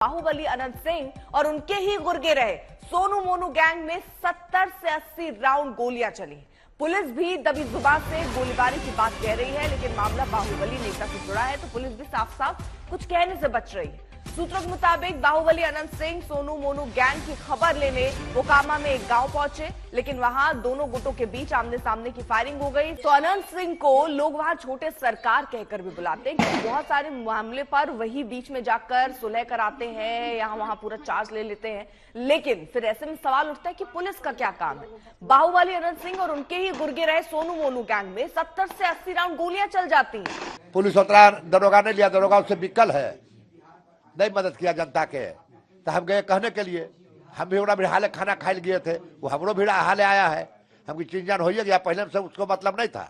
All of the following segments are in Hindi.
बाहुबली अनंत सिंह और उनके ही गुर्गे रहे सोनू मोनू गैंग में 70 से 80 राउंड गोलियां चली। पुलिस भी दबी जुबान से गोलीबारी की बात कह रही है, लेकिन मामला बाहुबली नेता से जुड़ा है तो पुलिस भी साफ साफ कुछ कहने से बच रही है। सूत्रों के मुताबिक बाहुबली अनंत सिंह सोनू मोनू गैंग की खबर लेने मोकामा में एक गांव पहुंचे, लेकिन वहां दोनों गुटों के बीच आमने सामने की फायरिंग हो गई। तो अनंत सिंह को लोग वहां छोटे सरकार कहकर भी बुलाते हैं, क्योंकि बहुत सारे मामले पर वही बीच में जाकर सुलह कराते हैं, यहाँ वहां पूरा चार्ज ले लेते हैं। लेकिन फिर ऐसे में सवाल उठता है कि पुलिस का क्या काम है। बाहुबली अनंत सिंह और उनके ही गुर्गे रहे सोनू मोनू गैंग में 70 से 80 राउंड गोलियां चल जाती हैं। पुलिस उतरा, दरोगा ने लिया, दरोगा उससे बिकल है, नहीं मदद किया जनता के। तो हम गए कहने के लिए, हम भी ओरा भिड़ाले खाना खाए गए थे, वो हमरो भिड़ा हाले आया है, हमकी चिंजन हो गया। पहले से उसको मतलब नहीं था,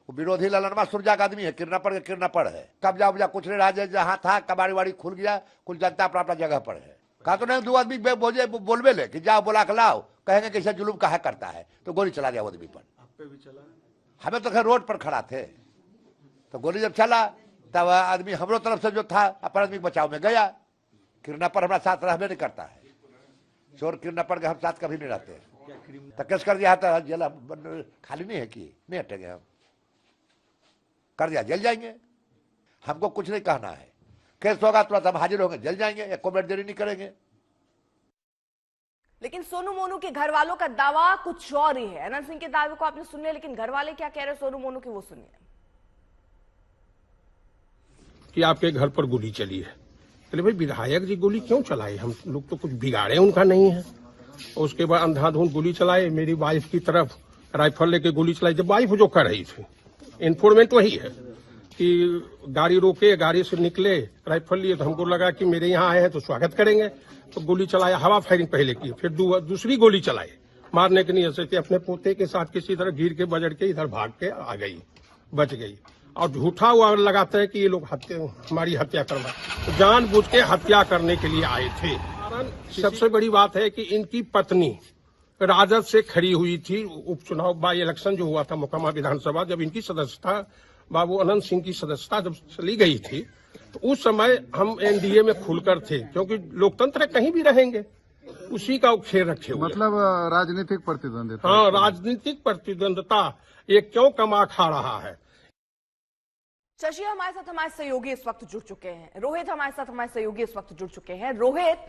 वो विरोधी ललनवा सुरजा का आदमी है, किडनैपर के किडनैपर है। कब्जा उब्जा कुछ नहीं रहा, जहाँ था कबाड़ी वाड़ी खुल गया, कुल जनता अपना अपना जगह पर है। कहा तो नहीं, दो आदमी बोलबे ले कि जाओ बुला के लाओ, कहेंगे कैसे जुलूम कहा करता है, तो गोली चला दिया आदमी पर। हमें तो खैर रोड पर खड़ा थे, तो गोली जब चला तब आदमी हमरो तरफ से जो था अपन आदमी बचाव में गया। किडनैपर हमारा साथ रहबे नहीं करता है, चोर किडनैपर के हम साथ कभी नहीं रहते। तो केस कर दिया था, जेल खाली नहीं है कि नहीं हटेंगे हम, कर दिया जेल जाएंगे। हमको कुछ नहीं कहना है, केस होगा तुरंत हम हाजिर होंगे, जेल जाएंगे, एक मिनट देरी नहीं करेंगे। लेकिन सोनू मोनू के घर वालों का दावा कुछ और ही है। अनंत सिंह के दावे को आपने सुन लिया, लेकिन घर वाले क्या कह रहे हैं सोनू मोनू के, वो सुनिए। कि आपके घर पर गोली चली है। चले भाई, विधायक जी गोली क्यों चलाए? हम लोग तो कुछ बिगाड़े उनका नहीं है। और उसके बाद अंधाधुंध गोली चलाए, मेरी वाइफ की तरफ राइफल लेके गोली चलाई। जब वाइफ जो कर रही थी, इन्फॉर्मेंट वही है कि गाड़ी रोके, गाड़ी से निकले, राइफल लिए, तो हमको लगा कि मेरे यहाँ आए हैं तो स्वागत करेंगे, तो गोली चलाया। हवा फायरिंग पहले की, फिर दूसरी गोली चलाई मारने के लिए से अपने पोते के साथ किसी तरह गिर के बजड़ के इधर भाग के आ गई, बच गई। और झूठा हुआ लगाता है कि ये लोग हमारी हत्या करवा, तो जानबूझ के हत्या करने के लिए आए थे। सबसे बड़ी बात है कि इनकी पत्नी राजद से खड़ी हुई थी। उपचुनाव बाई इलेक्शन जो हुआ था मोकामा विधानसभा, जब इनकी सदस्यता बाबू अनंत सिंह की सदस्यता जब चली गई थी, तो उस समय हम एनडीए में खुलकर थे, क्योंकि लोकतंत्र कहीं भी रहेंगे, उसी का खेल रखे हुए। मतलब राजनीतिक प्रतिद्वंदिता। हाँ, राजनीतिक प्रतिद्वंदता ये क्यों कमा खा रहा है। शशि हमारे साथ हमारे सहयोगी इस वक्त जुड़ चुके हैं, रोहित हमारे साथ हमारे सहयोगी इस वक्त जुड़ चुके हैं। रोहित,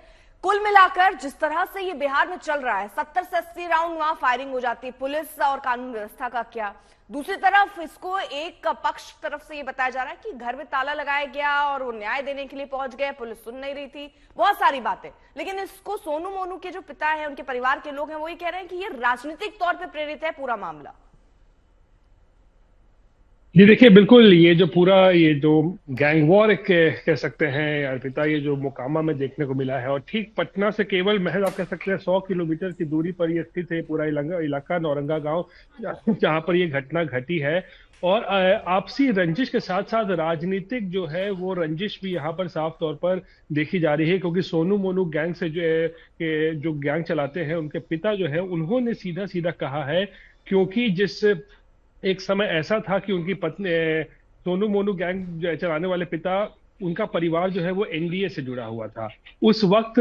कुल मिलाकर जिस तरह से ये बिहार में चल रहा है, 70 से 80 राउंड वहां फायरिंग हो जाती है, पुलिस और कानून व्यवस्था का क्या? दूसरी तरफ इसको एक पक्ष तरफ से ये बताया जा रहा है कि घर में ताला लगाया गया और वो न्याय देने के लिए पहुंच गए, पुलिस सुन नहीं रही थी, बहुत सारी बातें। लेकिन इसको सोनू मोनू के जो पिता है, उनके परिवार के लोग हैं, वो ये कह रहे हैं कि ये राजनीतिक तौर पर प्रेरित है पूरा मामला। जी देखिए, बिल्कुल ये जो गैंग वॉर कह सकते हैं अर्पिता, ये जो मोकामा में देखने को मिला है, और ठीक पटना से केवल महज आप कह सकते हैं 100 किलोमीटर की दूरी पर ये स्थित है पूरा इलाका नौरंगा गांव, जहां पर ये घटना घटी है। और आपसी रंजिश के साथ साथ राजनीतिक जो है वो रंजिश भी यहाँ पर साफ तौर पर देखी जा रही है, क्योंकि सोनू मोनू गैंग से जो गैंग चलाते हैं, उनके पिता जो है, उन्होंने सीधा सीधा कहा है, क्योंकि जिस एक समय ऐसा था कि उनकी पत्नी सोनू मोनू गैंग चलाने वाले पिता, उनका परिवार जो है वो एनडीए से जुड़ा हुआ था। उस वक्त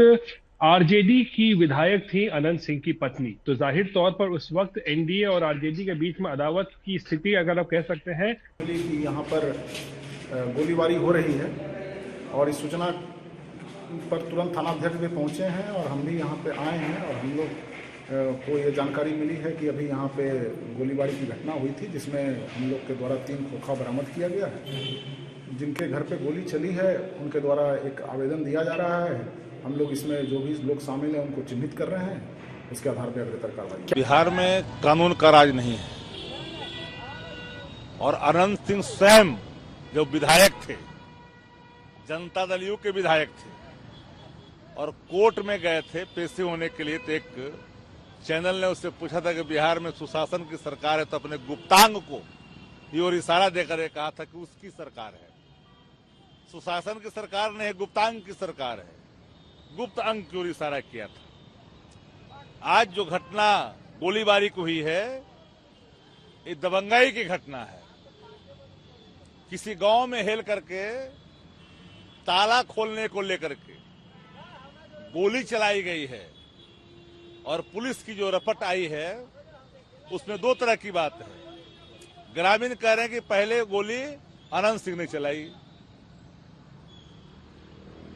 आरजेडी की विधायक थी अनंत सिंह की पत्नी, तो जाहिर तौर पर उस वक्त एनडीए और आरजेडी के बीच में अदावत की स्थिति अगर आप कह सकते हैं। यहाँ पर गोलीबारी हो रही है और इस सूचना पर तुरंत थानाध्यक्ष भी पहुंचे हैं और हम भी यहाँ पे आए हैं, और हम लोग को ये जानकारी मिली है कि अभी यहाँ पे गोलीबारी की घटना हुई थी, जिसमें हम लोग के द्वारा 3 खोखा बरामद किया गया है। जिनके घर पे गोली चली है उनके द्वारा एक आवेदन दिया जा रहा है। हम लोग इसमें जो भी लोग शामिल हैं उनको चिन्हित कर रहे हैं, उसके आधार पर अग्रतर कार्रवाई। बिहार में कानून का राज नहीं है, और अनंत सिंह स्वयं जो विधायक थे, जनता दल यू के विधायक थे, और कोर्ट में गए थे पेशी होने के लिए, तो एक चैनल ने उससे पूछा था कि बिहार में सुशासन की सरकार है, तो अपने गुप्तांग को ये और इशारा देकर कहा था कि उसकी सरकार है। सुशासन की सरकार नहीं है, गुप्तांग की सरकार है। गुप्त अंग की ओर इशारा किया था। आज जो घटना गोलीबारी को हुई है, ये दबंगाई की घटना है। किसी गांव में हेल करके ताला खोलने को लेकर के गोली चलाई गई है और पुलिस की जो रपट आई है उसमें दो तरह की बात है। ग्रामीण कह रहे हैं कि पहले गोली अनंत सिंह ने चलाई,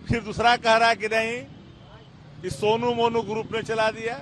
फिर दूसरा कह रहा है कि नहीं, इस सोनू मोनू ग्रुप ने चला दिया।